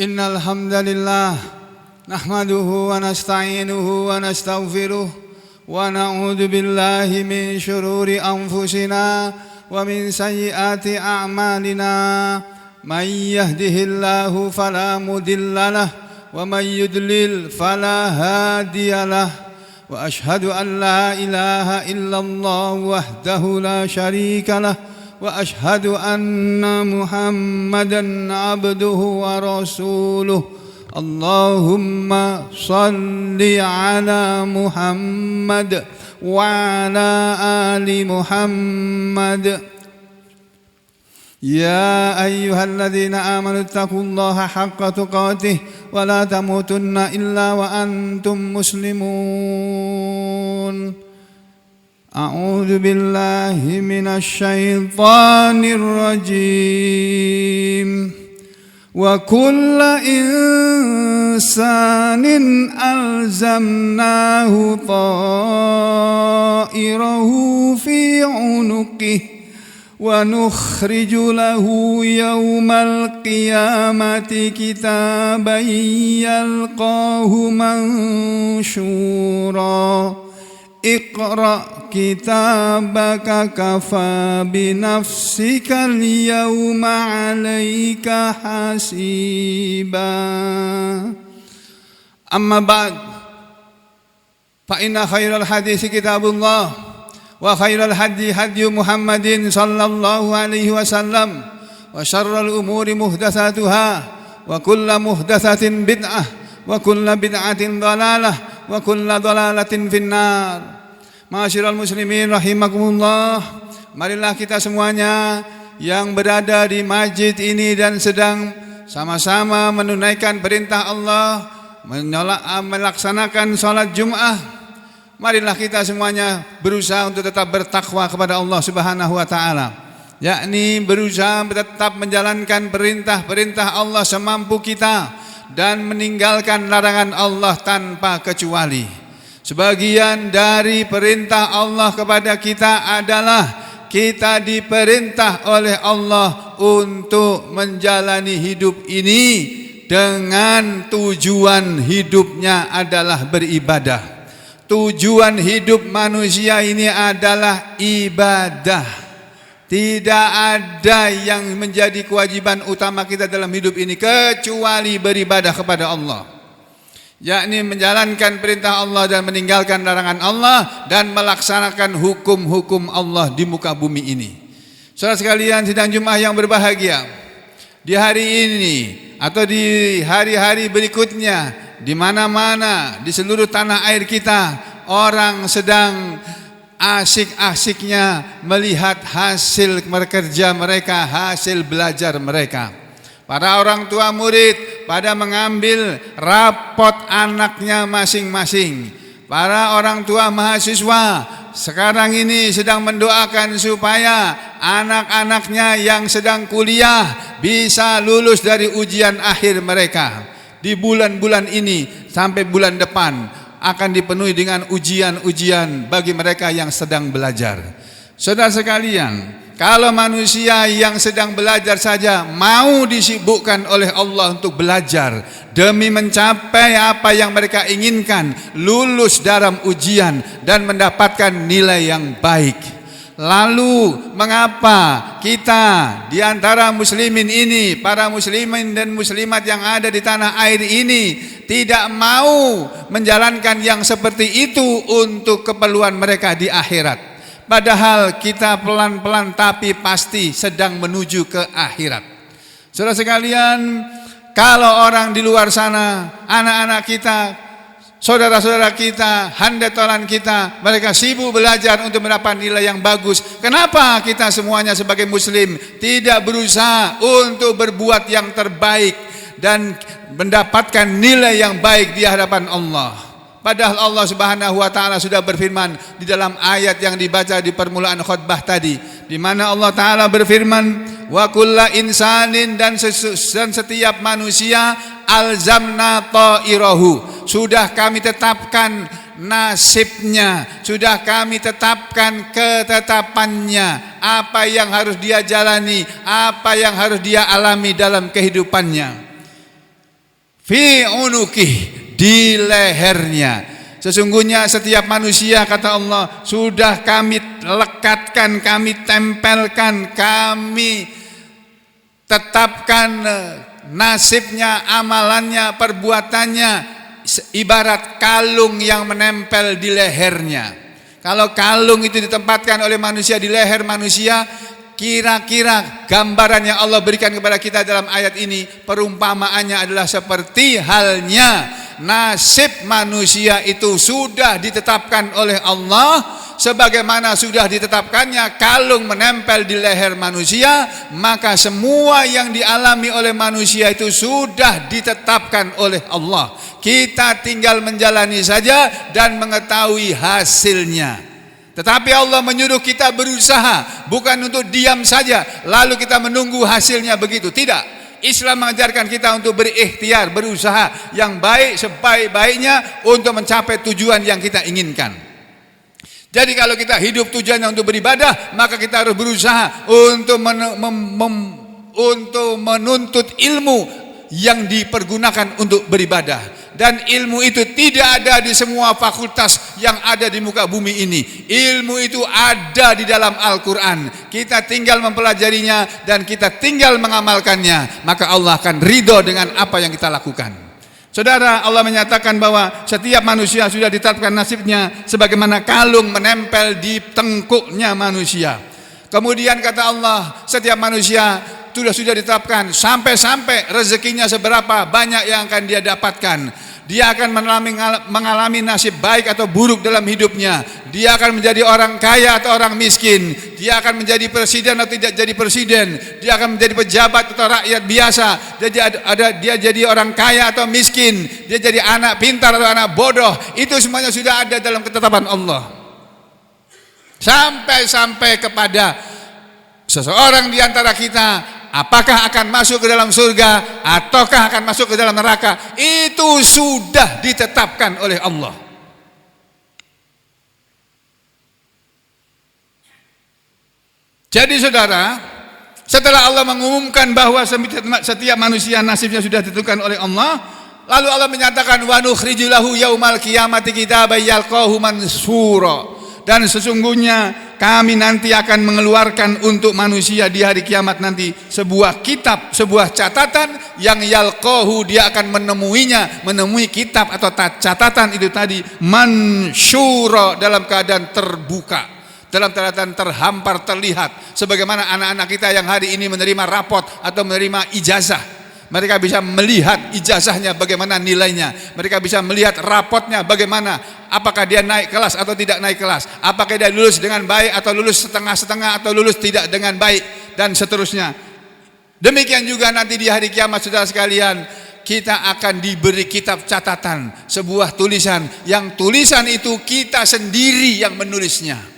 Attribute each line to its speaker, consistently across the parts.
Speaker 1: Innal hamdalillah nahmaduhu wa nasta'inuhu wa nastaghfiruh wa na'udzu billahi min shururi anfusina wa min sayyiati a'malina. May yahdihillahu fala mudilla lahu wa may yudlil fala hadiya lahu. Wa ashhadu an la ilaha illallah wahdahu la syarika lahu wa ashhadu anna Muhammadan abduhu wa rasuluh. Allahumma salli ala Muhammad wa ala ali Muhammad. Ya ayyuhalladzina amanu taqullaha haqqa tuqatih wa la tamutunna illa wa antum muslimun. A'udzu billahi minasy syaithanir rajim. Wa kullu insanin alzamnahu ta'irahu fi 'unuqihi wa nukhriju lahu yawmal qiyamati kitaban yalqahu manshura. Iqra kitabaka kafa binafsika al-yawma 'alaika hasiba. Amma ba'd, fa inna khairal hadits kitabullah wa khairal hadi hadi Muhammadin sallallahu alaihi wasallam wa syarrul umuri muhdatsatuha wa kullu muhdatsatin bid'ah wa kullu bid'atin dhalalah wa kullu dhalalatin finnar. Ma'asyiral muslimin rahimakumullah, marilah kita semuanya yang berada di masjid ini dan sedang sama-sama menunaikan perintah Allah, melaksanakan salat Jumat. Marilah kita semuanya berusaha untuk tetap bertakwa kepada Allah Subhanahu wa taala, yakni berusaha tetap menjalankan perintah-perintah Allah semampu kita dan meninggalkan larangan Allah tanpa kecuali. Sebagian dari perintah Allah kepada kita adalah kita diperintah oleh Allah untuk menjalani hidup ini dengan tujuan hidupnya adalah beribadah. Tujuan hidup manusia ini adalah ibadah. Tidak ada yang menjadi kewajiban utama kita dalam hidup ini kecuali beribadah kepada Allah, yakni menjalankan perintah Allah dan meninggalkan larangan Allah dan melaksanakan hukum-hukum Allah di muka bumi ini. Saudara sekalian sidang Jumat yang berbahagia, di hari ini atau di hari-hari berikutnya, di mana-mana di seluruh tanah air kita, orang sedang asik-asiknya melihat hasil kerja mereka, hasil belajar mereka. Para orang tua murid pada mengambil rapot anaknya masing-masing. Para orang tua mahasiswa sekarang ini sedang mendoakan supaya anak-anaknya yang sedang kuliah bisa lulus dari ujian akhir mereka. Di bulan-bulan ini sampai bulan depan akan dipenuhi dengan ujian-ujian bagi mereka yang sedang belajar. Saudara sekalian, kalau manusia yang sedang belajar saja mau disibukkan oleh Allah untuk belajar demi mencapai apa yang mereka inginkan, lulus dalam ujian dan mendapatkan nilai yang baik, lalu mengapa kita di antara muslimin ini, para muslimin dan muslimat yang ada di tanah air ini tidak mau menjalankan yang seperti itu untuk keperluan mereka di akhirat? Padahal kita pelan-pelan tapi pasti sedang menuju ke akhirat. Saudara sekalian, kalau orang di luar sana, anak-anak kita, saudara-saudara kita, handetolan kita, mereka sibuk belajar untuk mendapat nilai yang bagus. Kenapa kita semuanya sebagai muslim tidak berusaha untuk berbuat yang terbaik dan mendapatkan nilai yang baik di hadapan Allah? Padahal Allah Subhanahu wa taala sudah berfirman di dalam ayat yang dibaca di permulaan khutbah tadi, di mana Allah taala berfirman, wa kullu insanin, dan setiap manusia alzamna ta'irahu, sudah kami tetapkan nasibnya, sudah kami tetapkan ketetapannya, apa yang harus dia jalani, apa yang harus dia alami dalam kehidupannya. fi unuki, di lehernya. Sesungguhnya setiap manusia, kata Allah, sudah kami lekatkan, kami tempelkan, kami tetapkan nasibnya, amalannya, perbuatannya, ibarat kalung yang menempel di lehernya. Kalau kalung itu ditempatkan oleh manusia di leher manusia, kira-kira gambaran yang Allah berikan kepada kita dalam ayat ini, perumpamaannya adalah seperti halnya nasib manusia itu sudah ditetapkan oleh Allah, sebagaimana sudah ditetapkannya kalung menempel di leher manusia, maka semua yang dialami oleh manusia itu sudah ditetapkan oleh Allah. Kita tinggal menjalani saja dan mengetahui hasilnya. Tetapi Allah menyuruh kita berusaha, bukan untuk diam saja lalu kita menunggu hasilnya begitu. Tidak. Islam mengajarkan kita untuk berikhtiar, berusaha yang baik sebaik-baiknya untuk mencapai tujuan yang kita inginkan. Jadi kalau kita hidup tujuannya untuk beribadah, maka kita harus berusaha untuk menuntut ilmu yang dipergunakan untuk beribadah. Dan ilmu itu tidak ada di semua fakultas yang ada di muka bumi ini. Ilmu itu ada di dalam Al-Quran. Kita tinggal mempelajarinya dan kita tinggal mengamalkannya, maka Allah akan ridho dengan apa yang kita lakukan. Saudara, Allah menyatakan bahwa setiap manusia sudah ditetapkan nasibnya sebagaimana kalung menempel di tengkuknya manusia. Kemudian kata Allah, setiap manusia sudah ditetapkan sampai rezekinya seberapa banyak yang akan dia dapatkan. Dia akan mengalami nasib baik atau buruk dalam hidupnya. Dia akan menjadi orang kaya atau orang miskin. Dia akan menjadi presiden atau tidak jadi presiden. Dia akan menjadi pejabat atau rakyat biasa. Dia jadi orang kaya atau miskin. Dia jadi anak pintar atau anak bodoh. Itu semuanya sudah ada dalam ketetapan Allah. Sampai kepada seseorang di antara kita, apakah akan masuk ke dalam surga ataukah akan masuk ke dalam neraka, itu sudah ditetapkan oleh Allah. Jadi saudara, setelah Allah mengumumkan bahwa setiap manusia nasibnya sudah ditentukan oleh Allah, lalu Allah menyatakan wa nukhriju lahu yaumal qiyamati kitaban yalqahu mansura. Dan sesungguhnya kami nanti akan mengeluarkan untuk manusia di hari kiamat nanti sebuah kitab, sebuah catatan yang yalqahu, dia akan menemui kitab atau catatan itu tadi mansyura, dalam keadaan terbuka, dalam keadaan terhampar, terlihat. Sebagaimana anak-anak kita yang hari ini menerima rapot atau menerima ijazah, mereka bisa melihat ijazahnya bagaimana nilainya. Mereka bisa melihat rapotnya bagaimana, apakah dia naik kelas atau tidak naik kelas, apakah dia lulus dengan baik atau lulus setengah-setengah atau lulus tidak dengan baik, dan seterusnya. Demikian juga nanti di hari kiamat, saudara sekalian, kita akan diberi kitab catatan, sebuah tulisan, yang tulisan itu kita sendiri yang menulisnya.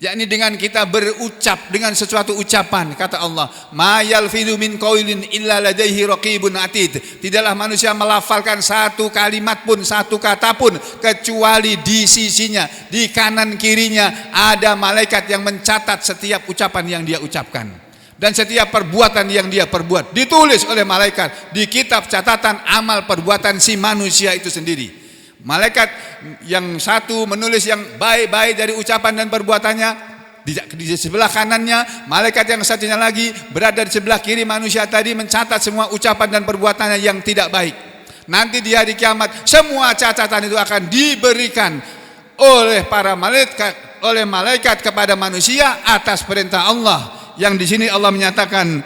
Speaker 1: Yakni dengan kita berucap dengan sesuatu ucapan, kata Allah, ma yalfidu min qaulin illa ladaihi raqibun atid. Tidaklah manusia melafalkan satu kalimat pun, satu kata pun, kecuali di sisinya, di kanan kirinya ada malaikat yang mencatat setiap ucapan yang dia ucapkan. Dan setiap perbuatan yang dia perbuat ditulis oleh malaikat di kitab catatan amal perbuatan si manusia itu sendiri. Malaikat yang satu menulis yang baik-baik dari ucapan dan perbuatannya di sebelah kanannya, malaikat yang satunya lagi berada di sebelah kiri manusia tadi mencatat semua ucapan dan perbuatannya yang tidak baik. Nanti di hari kiamat semua catatan itu akan diberikan oleh para malaikat kepada manusia atas perintah Allah. Yang di sini Allah menyatakan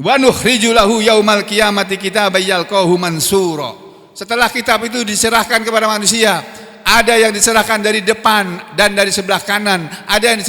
Speaker 1: wa nukhriju lahu yaumal qiyamati kitaban yalqahu mansura. Setelah kitab itu diserahkan kepada manusia, ada yang diserahkan dari depan dan dari sebelah kanan, ada yang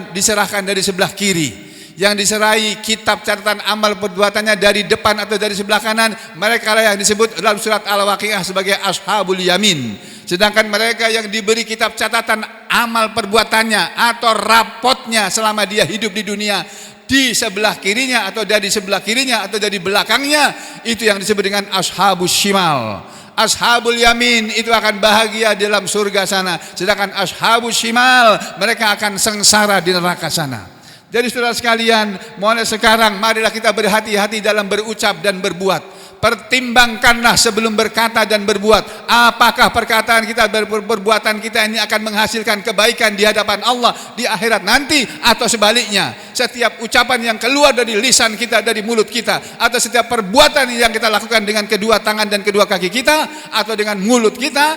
Speaker 1: diserahkan dari sebelah kiri. Yang diserahi kitab catatan amal perbuatannya dari depan atau dari sebelah kanan, mereka lah yang disebut dalam surat Al-Waqiah sebagai ashabul yamin. Sedangkan mereka yang diberi kitab catatan amal perbuatannya atau rapotnya selama dia hidup di dunia, di sebelah kirinya atau dari sebelah kirinya atau dari belakangnya, itu yang disebut dengan ashabus shimal. Ashabul yamin itu akan bahagia di dalam surga sana, sedangkan ashabus shimal mereka akan sengsara di neraka sana. Jadi saudara sekalian, mulai sekarang marilah kita berhati-hati dalam berucap dan berbuat. Pertimbangkanlah sebelum berkata dan berbuat. Apakah perkataan kita dan perbuatan kita ini akan menghasilkan kebaikan di hadapan Allah di akhirat nanti, atau sebaliknya, setiap ucapan yang keluar dari lisan kita, dari mulut kita, atau setiap perbuatan yang kita lakukan dengan kedua tangan dan kedua kaki kita atau dengan mulut kita,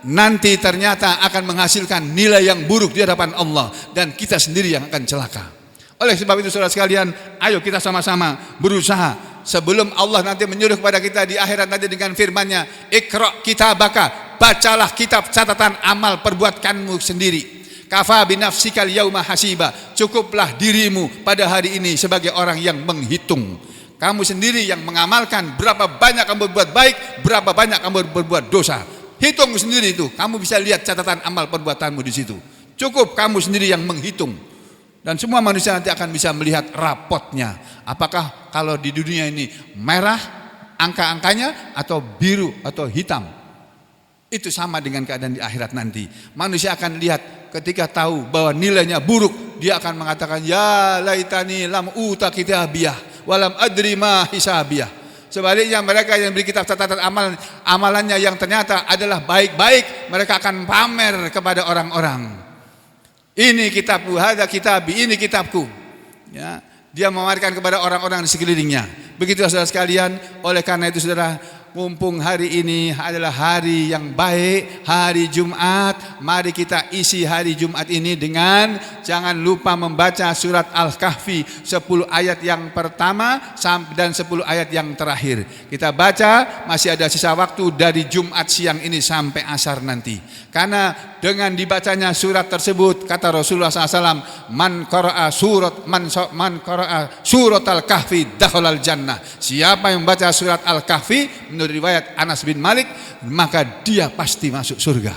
Speaker 1: nanti ternyata akan menghasilkan nilai yang buruk di hadapan Allah dan kita sendiri yang akan celaka. Oleh sebab itu saudara sekalian, ayo kita sama-sama berusaha sebelum Allah nanti menyuruh kepada kita di akhirat nanti dengan firman-Nya, "Iqra kitabaka", bacalah kitab catatan amal perbuatanmu sendiri. "Kafa binafsikal yauma hasiba", cukuplah dirimu pada hari ini sebagai orang yang menghitung. Kamu sendiri yang mengamalkan berapa banyak kamu berbuat baik, berapa banyak kamu berbuat dosa. Hitung sendiri itu, kamu bisa lihat catatan amal perbuatanmu di situ. Cukup kamu sendiri yang menghitung. Dan semua manusia nanti akan bisa melihat rapotnya. Apakah kalau di dunia ini merah angka-angkanya, atau biru atau hitam. Itu sama dengan keadaan di akhirat nanti. Manusia akan lihat ketika tahu bahwa nilainya buruk, dia akan mengatakan, "Ya laitani lam uta kitabiyah walam adri ma hisabiyah." Sebaliknya mereka yang beri kitab catatan amalannya yang ternyata adalah baik-baik, mereka akan pamer kepada orang-orang. "Ini kitabku, hadza kitabi, ini kitabku." Ya, dia memamerkan kepada orang-orang di sekelilingnya. Begitu saudara sekalian, oleh karena itu saudara, mumpung hari ini adalah hari yang baik, hari Jumat, mari kita isi hari Jumat ini dengan jangan lupa membaca surat Al-Kahfi 10 ayat yang pertama dan 10 ayat yang terakhir. Kita baca, masih ada sisa waktu dari Jumat siang ini sampai asar nanti. Karena dengan dibacanya surat tersebut, kata Rasulullah SAW, man qara'a surat Al-Kahfi dakhalal jannah. Siapa yang membaca surat Al-Kahfi, menurut riwayat Anas bin Malik, maka dia pasti masuk surga.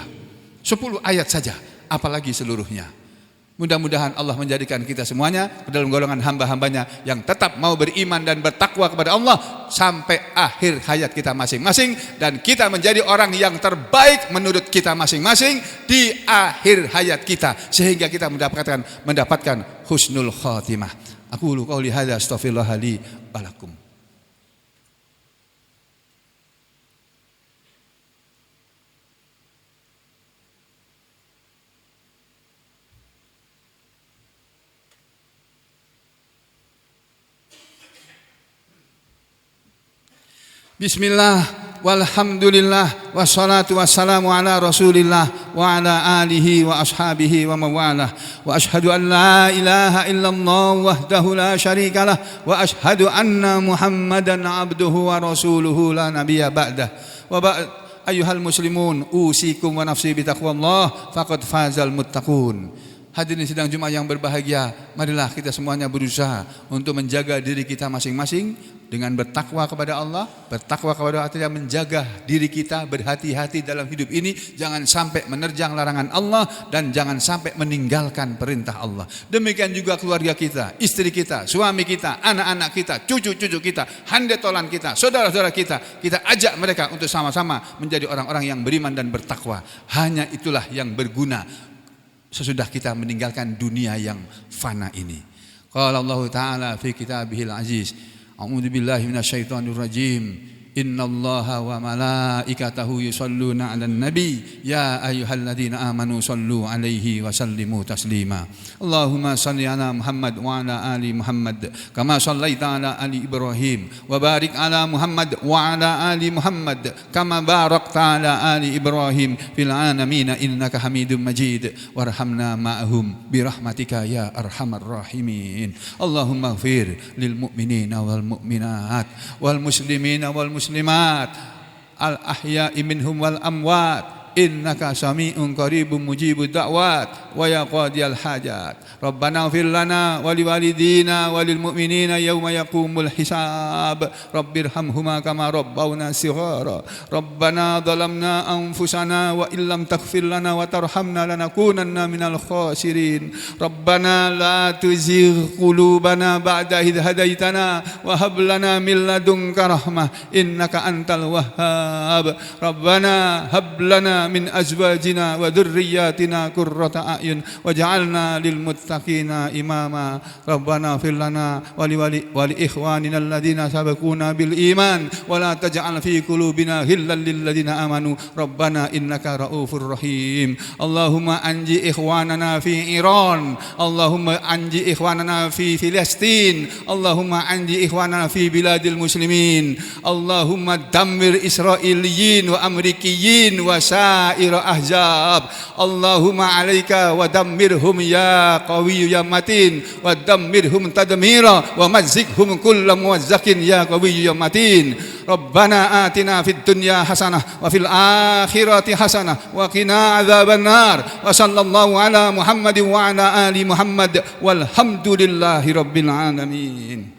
Speaker 1: 10 ayat saja, apalagi seluruhnya. Mudah-mudahan Allah menjadikan kita semuanya ke dalam golongan hamba-hambanya yang tetap mau beriman dan bertakwa kepada Allah sampai akhir hayat kita masing-masing, dan kita menjadi orang yang terbaik menurut kita masing-masing di akhir hayat kita, sehingga kita mendapatkan husnul khatimah. Aku qouli hadza astaghfirullah li wa lakum. Bismillah, walhamdulillah, wassalatu wassalamu ala rasulillah wa ala alihi wa ashabihi wa mawalah. Wa ashhadu an la ilaha illallah wahdahu la syarikalah, wa ashhadu anna muhammadan abduhu wa rasuluhu la nabiyya ba'dah. Wa ba'd, ayyuhal muslimun, usikum wa nafsi bitaqwallah, faqad fazal muttaqun. Hadirin sidang Jumat yang berbahagia, marilah kita semuanya berusaha untuk menjaga diri kita masing-masing dengan bertakwa kepada Allah, bertakwa kepada Allah, menjaga diri kita, berhati-hati dalam hidup ini, jangan sampai menerjang larangan Allah dan jangan sampai meninggalkan perintah Allah. Demikian juga keluarga kita, istri kita, suami kita, anak-anak kita, cucu-cucu kita, handetolan kita, saudara-saudara kita, kita ajak mereka untuk sama-sama menjadi orang-orang yang beriman dan bertakwa. Hanya itulah yang berguna sesudah kita meninggalkan dunia yang fana ini. Qala Allah Ta'ala fi kitabihil aziz, a'udzu billahi minasyaitonir rajim, innallaha wa malaikatahu yusholluna 'alan nabi ya ayyuhalladzina amanu shallu 'alaihi wa sallimu taslima. Allahumma shalli 'ala Muhammad wa 'ala ali Muhammad kama shallaita 'ala ali Ibrahim wa barik 'ala Muhammad wa 'ala ali Muhammad kama barakta 'ala ali Ibrahim fil 'alamin innaka Hamidum Majid. Warhamna ma'hum bi rahmatika ya arhamar rahimin. Allahumma ighfir lil mu'minina wal mu'minat wal muslimina wal muslimat al ahya'i minhum wal amwat innaka sami'un qaribun mujibud da'wat wa ya qadiyal hajat. Rabbana ighfir lana wa liwalidina wa lil mu'minina yawma yaqumul hisab. Rabbirhamhuma kama rabbawna shighara. Rabbana dhalamna anfusana wa illam taghfir lana wa tarhamna lanakunanna minal khasirin. Rabbana la tuzigh qulubana ba'da idh hadaitana wa hab lana min ladunka rahmah innaka antal wahhab. Rabbana hab lana min azwajina wa dhurriyyatina qurrata a'yun waj'alna lil muttaqina imama. Rabbana fir lana wa li ikhwanina alladhina sabaquna bil iman wa la taj'al fi qulubina ghillan lil ladzina amanu rabbana innaka raufur rahim. Allahumma anji ikhwanana fi Iran, Allahumma anji ikhwanana fi Filistin, Allahumma anji ikhwanana fi biladil muslimin, Allahumma dammir Israiliyin wa Amrikiyin wa sa'ira ahzab. Allahumma alaika wa dammirhum ya qawiyyu ya matin wa dammirhum tadmira wa mazzikhum kulla muwazzakin ya qawiyyu ya matin. Rabbana atina fid dunya hasanah wa fil akhirati hasanah wa qina adzabannar. Wa sallallahu ala Muhammadin wa ala ali Muhammad walhamdulillahi rabbil alamin.